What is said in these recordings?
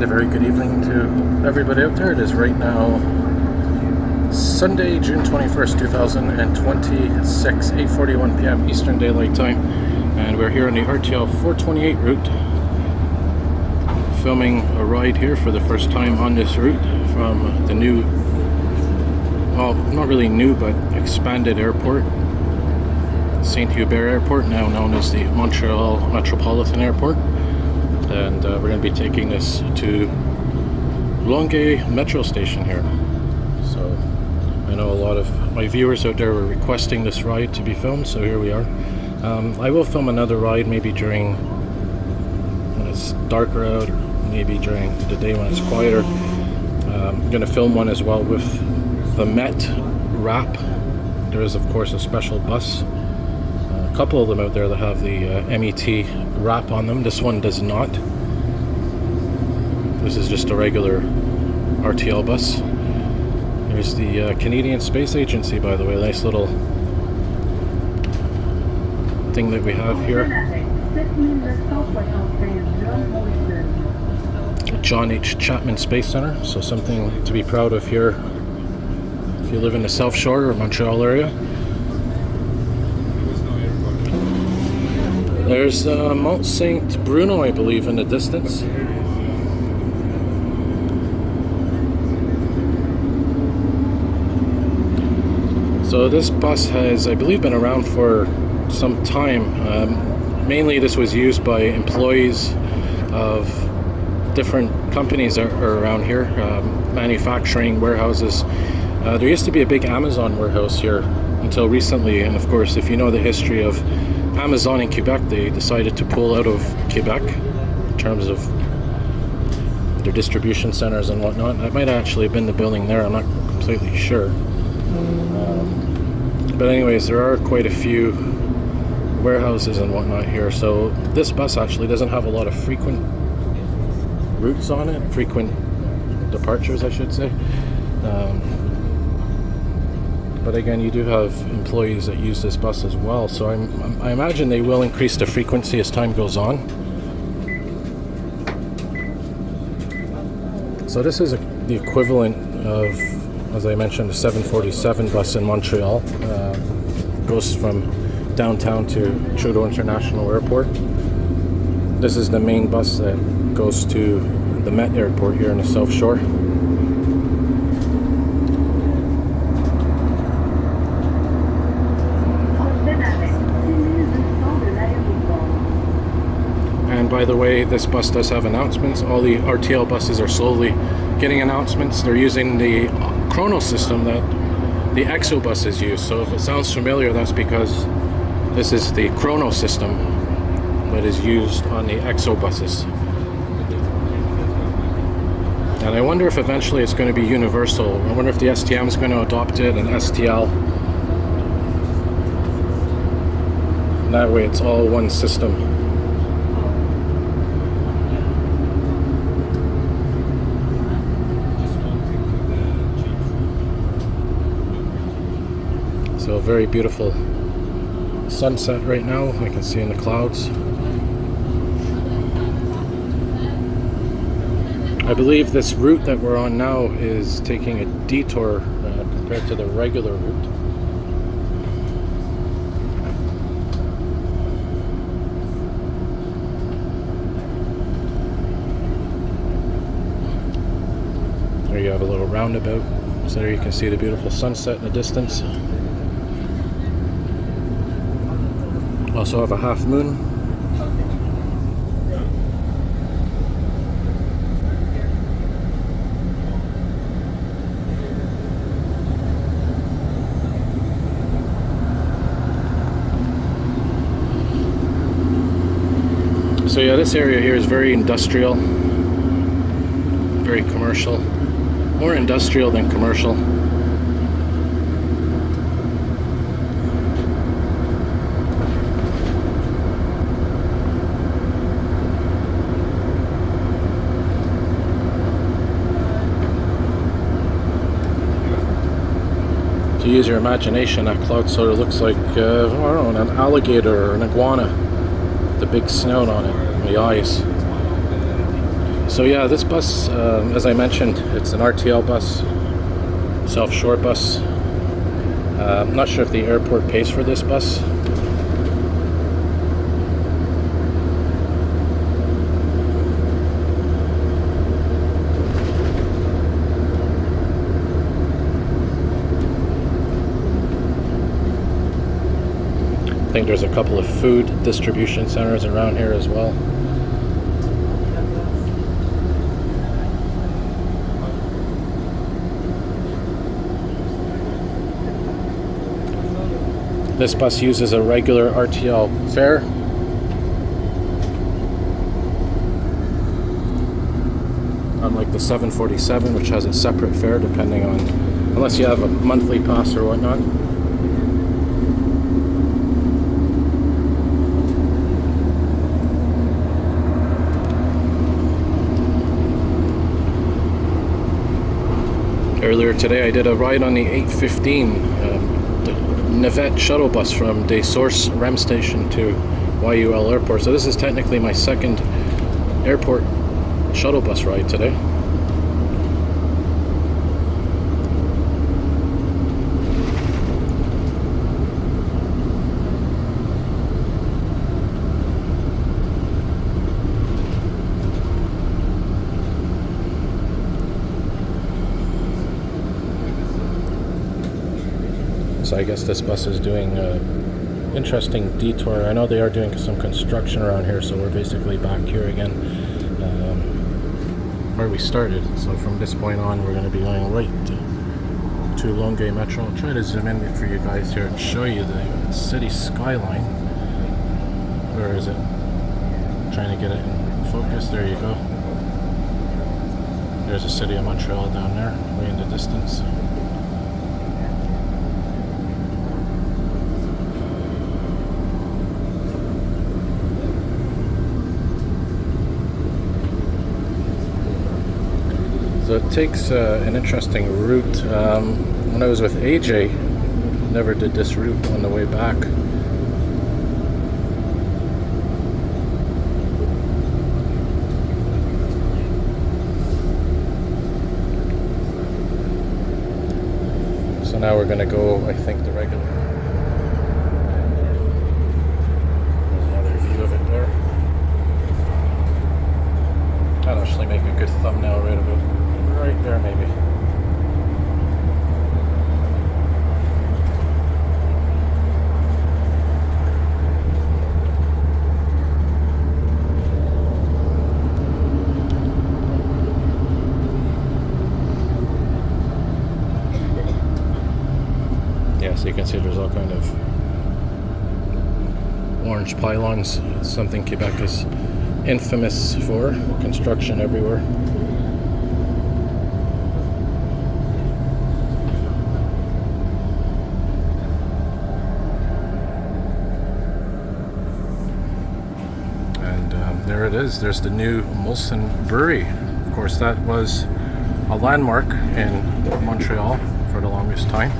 And a very good evening to everybody out there. It is right now Sunday, June 21st, 2026, 8:41 p.m. Eastern Daylight Time, and we're here on the RTL 428 route, filming a ride here for the first time on this route from the new, well, not really new, but expanded airport, Saint-Hubert Airport, now known as the Montreal Metropolitan Airport. And we're going to be taking this to Longueuil metro station here. So I know a lot of my viewers out there were requesting this ride to be filmed, so here we are. I will film another ride maybe during when it's darker out, or maybe during the day when it's quieter. I'm going to film one as well with the Met wrap. There is of course a special bus. A couple of them out there that have the MET wrap on them. This one does not. This is just a regular RTL bus. There's the Canadian Space Agency, by the way. Nice little thing that we have here. John H. Chapman Space Center. So something to be proud of here if you live in the South Shore or Montreal area. There's Mont Saint Bruno, I believe, in the distance. So this bus has, I believe, been around for some time. Mainly this was used by employees of different companies that are around here, manufacturing warehouses. There used to be a big Amazon warehouse here until recently, and of course, if you know the history of Amazon in Quebec, they decided to pull out of Quebec in terms of their distribution centers and whatnot. That might actually have been the building there, I'm not completely sure. But anyways, there are quite a few warehouses and whatnot here. So this bus actually doesn't have a lot of frequent routes on it, frequent departures I should say. But again, you do have employees that use this bus as well, so I imagine they will increase the frequency as time goes on. So this is the equivalent of, as I mentioned, the 747 bus in Montreal. Goes from downtown to Trudeau International Airport. This is the main bus that goes to the Met Airport here in the South Shore. By the way, this bus does have announcements. All the RTL buses are slowly getting announcements. They're using the chrono system that the EXO buses use. So if it sounds familiar, that's because this is the chrono system that is used on the EXO buses. And I wonder if eventually it's going to be universal. I wonder if the STM is going to adopt it, and STL. And that way it's all one system. So a very beautiful sunset right now, I can see in the clouds. I believe this route that we're on now is taking a detour compared to the regular route. There you have a little roundabout, so there you can see the beautiful sunset in the distance. Also have a half moon. So yeah, this area here is very industrial, very commercial, more industrial than commercial. To use your imagination, that cloud sort of looks like, I don't know, an alligator or an iguana. The big snout on it, and the eyes. So yeah, this bus, as I mentioned, it's an RTL bus, self-shore bus. I'm not sure if the airport pays for this bus. I think there's a couple of food distribution centers around here as well. This bus uses a regular RTL fare. Unlike the 747, which has a separate fare depending on, unless you have a monthly pass or whatnot. Earlier today I did a ride on the 815 Navette shuttle bus from Des Sources REM station to YUL Airport. So this is technically my second airport shuttle bus ride today. So I guess this bus is doing an interesting detour. I know they are doing some construction around here, so we're basically back here again where we started. So from this point on, we're going to be going right to Longueuil Metro. I'll try to zoom in for you guys here and show you the city skyline. Where is it? I'm trying to get it in focus. There you go. There's the city of Montreal down there, way in the distance. So it takes an interesting route. When I was with AJ, never did this route on the way back. So now we're going to go, I think, the regular. There's another view of it there. That'll actually make a good thumbnail right about right there, maybe. Yeah, so you can see there's all kind of orange pylons. It's something Quebec is infamous for, construction everywhere. There it is. There's the new Molson Brewery. Of course, that was a landmark in Montreal for the longest time.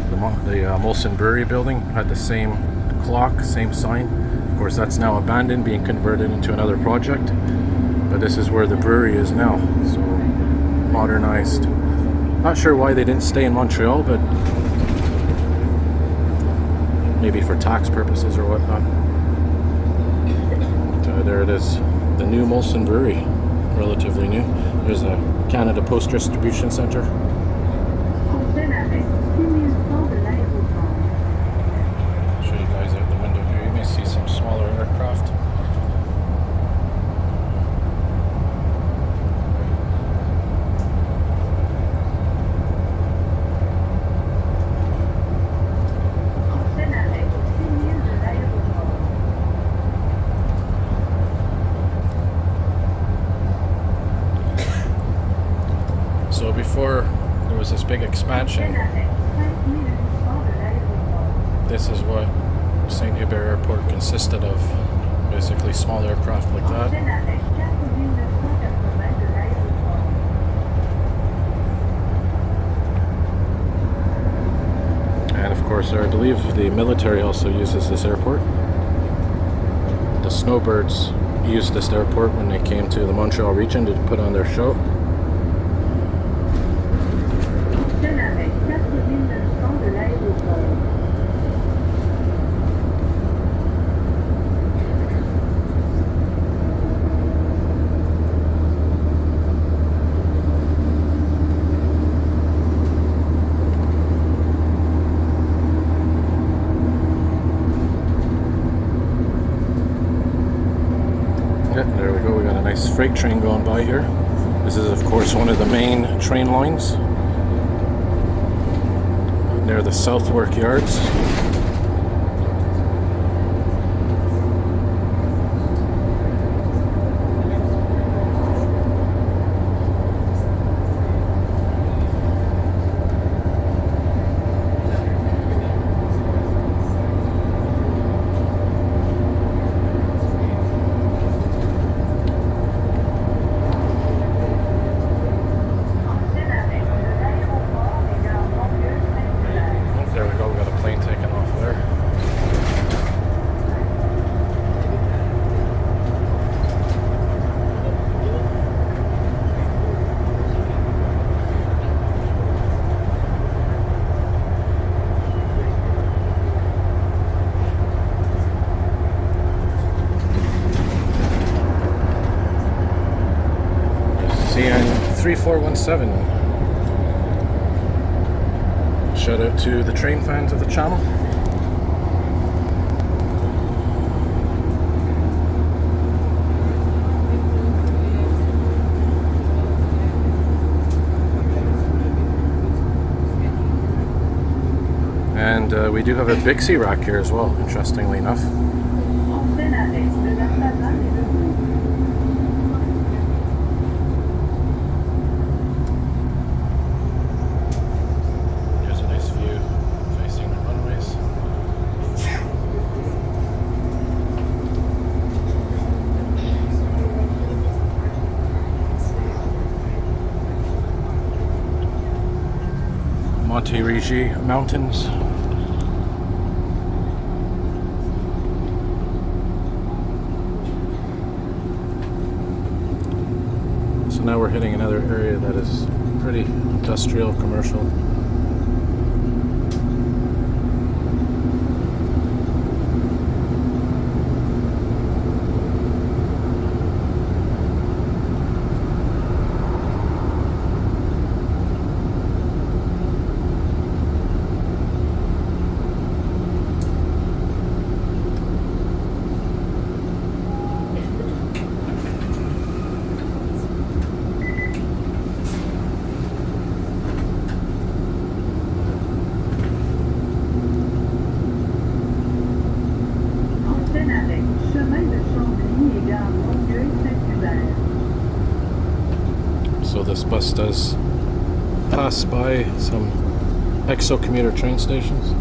The Molson Brewery building had the same clock, same sign. Of course, that's now abandoned, being converted into another project. But this is where the brewery is now. So modernized. Not sure why they didn't stay in Montreal, but maybe for tax purposes or whatnot. There it is, the new Molson Brewery, relatively new. There's a Canada Post Distribution Center. I'll show you guys out the window here. You may see some smaller aircraft. So before there was this big expansion, this is what Saint-Hubert Airport consisted of. Basically small aircraft like that. And of course, I believe the military also uses this airport. The snowbirds used this airport when they came to the Montreal region to put on their show. There we go, we got a nice freight train going by here. This is of course one of the main train lines near the Southwark yards. CN 3417. Shout out to the train fans of the channel. And we do have a Bixie rack here as well, interestingly enough. Montérégie Mountains. So now we're hitting another area that is pretty industrial, commercial. So this bus does pass by some EXO commuter train stations.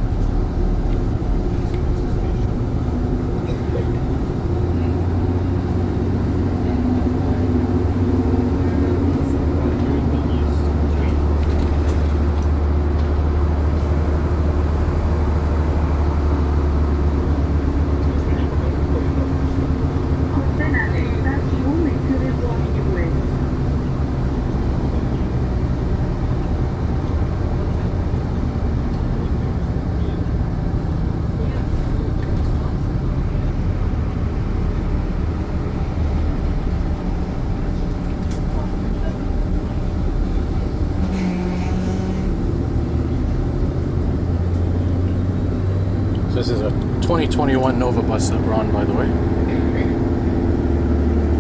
This is a 2021 Nova Bus that we're on, by the way.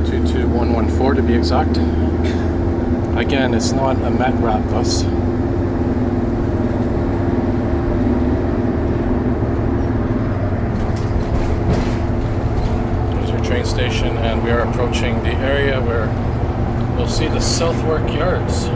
22114 to be exact. Again, it's not a METbus. There's your train station, and we are approaching the area where we'll see the Southwark yards.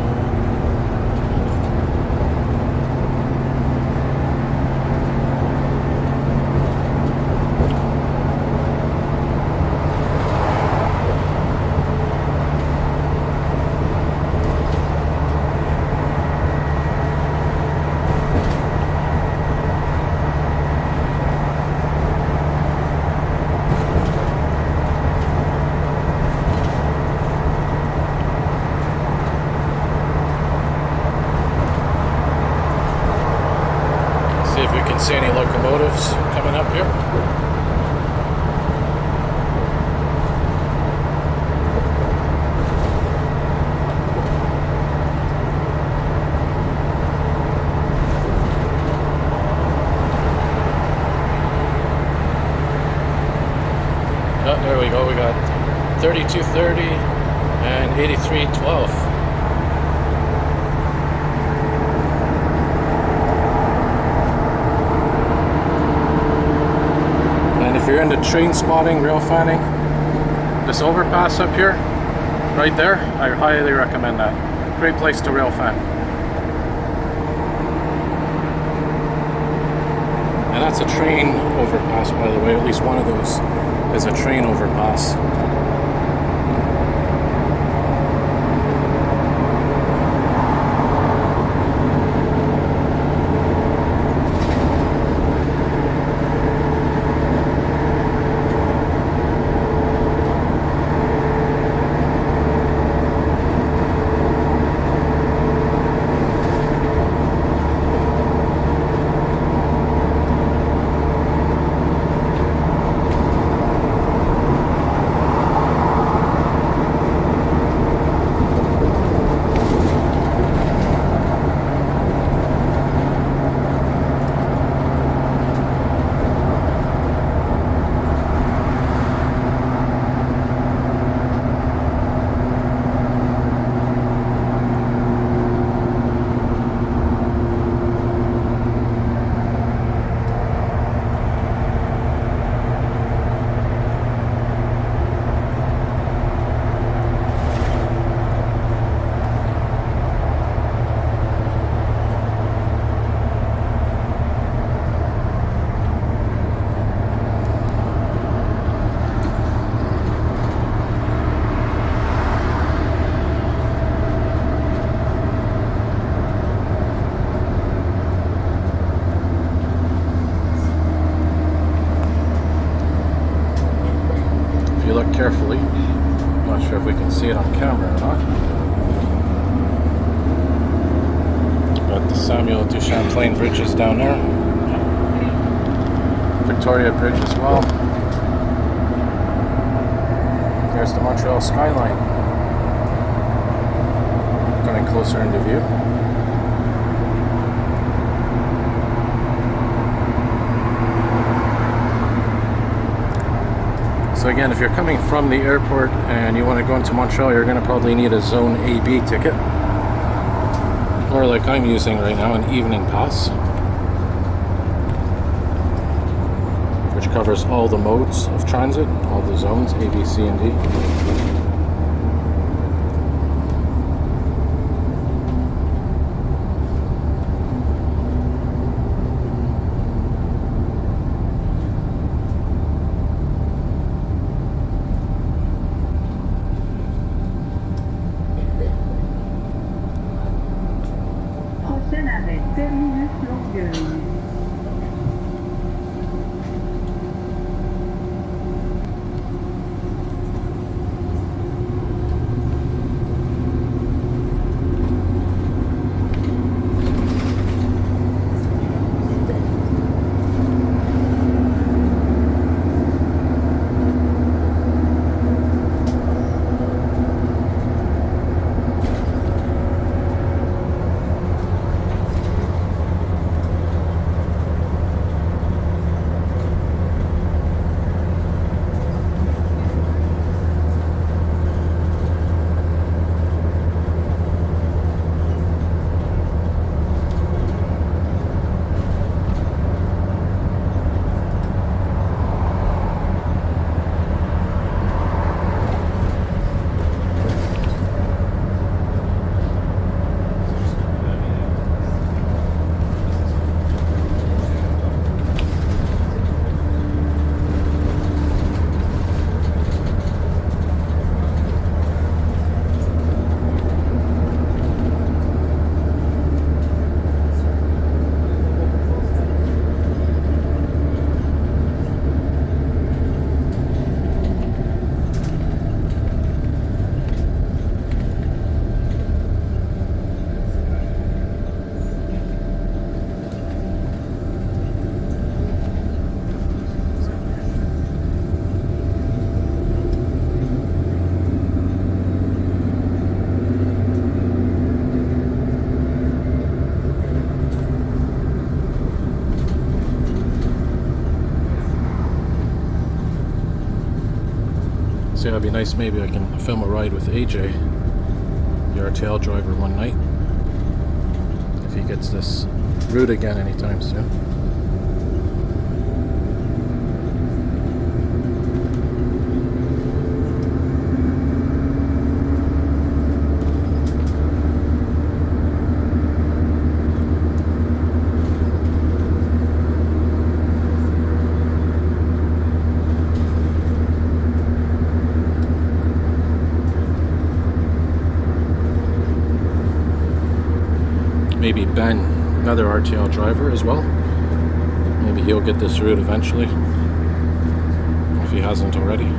Oh, there we go. We got 3230 and 8312. And if you're into train spotting, rail fanning, this overpass up here, right there, I highly recommend that. Great place to rail fan. And that's a train overpass, by the way. At least one of those is a train overpass. Carefully. I'm not sure if we can see it on camera or not. Got the Samuel du Champlain bridges down there. Victoria Bridge as well. There's the Montreal skyline. Coming closer into view. So again, if you're coming from the airport and you want to go into Montreal, you're going to probably need a Zone AB ticket. Or like I'm using right now, an evening pass. Which covers all the modes of transit, all the zones, A, B, C, and D. Terminus Longueuil. So yeah, it'd be nice, maybe I can film a ride with AJ, the RTL driver, one night, if he gets this route again anytime soon. Maybe Ben, another RTL driver as well. Maybe he'll get this route eventually, if he hasn't already.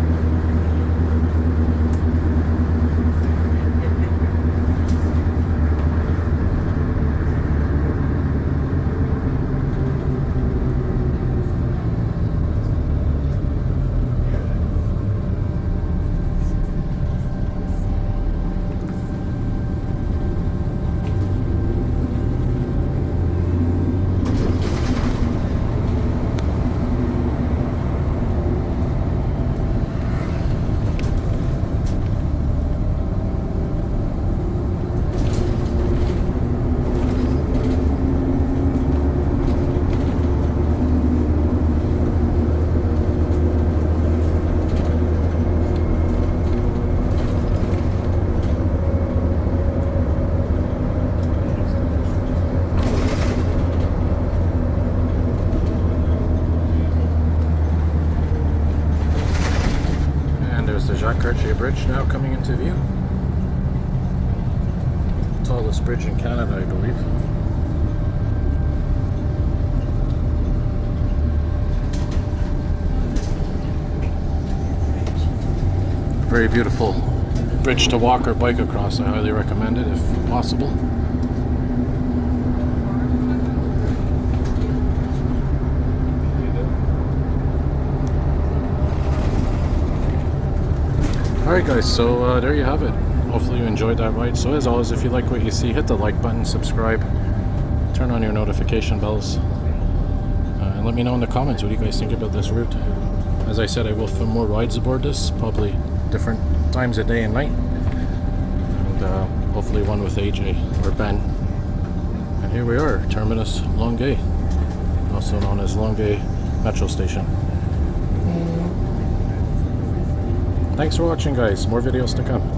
Bridge now coming into view. Tallest bridge in Canada, I believe. Very beautiful bridge to walk or bike across. I highly recommend it if possible. Alright guys, so there you have it. Hopefully you enjoyed that ride. So as always, if you like what you see, hit the like button, subscribe, turn on your notification bells, and let me know in the comments what do you guys think about this route. As I said, I will film more rides aboard this, probably different times of day and night, and hopefully one with AJ or Ben. And here we are, Terminus Longueuil, also known as Longueuil Metro Station. Thanks for watching guys, more videos to come.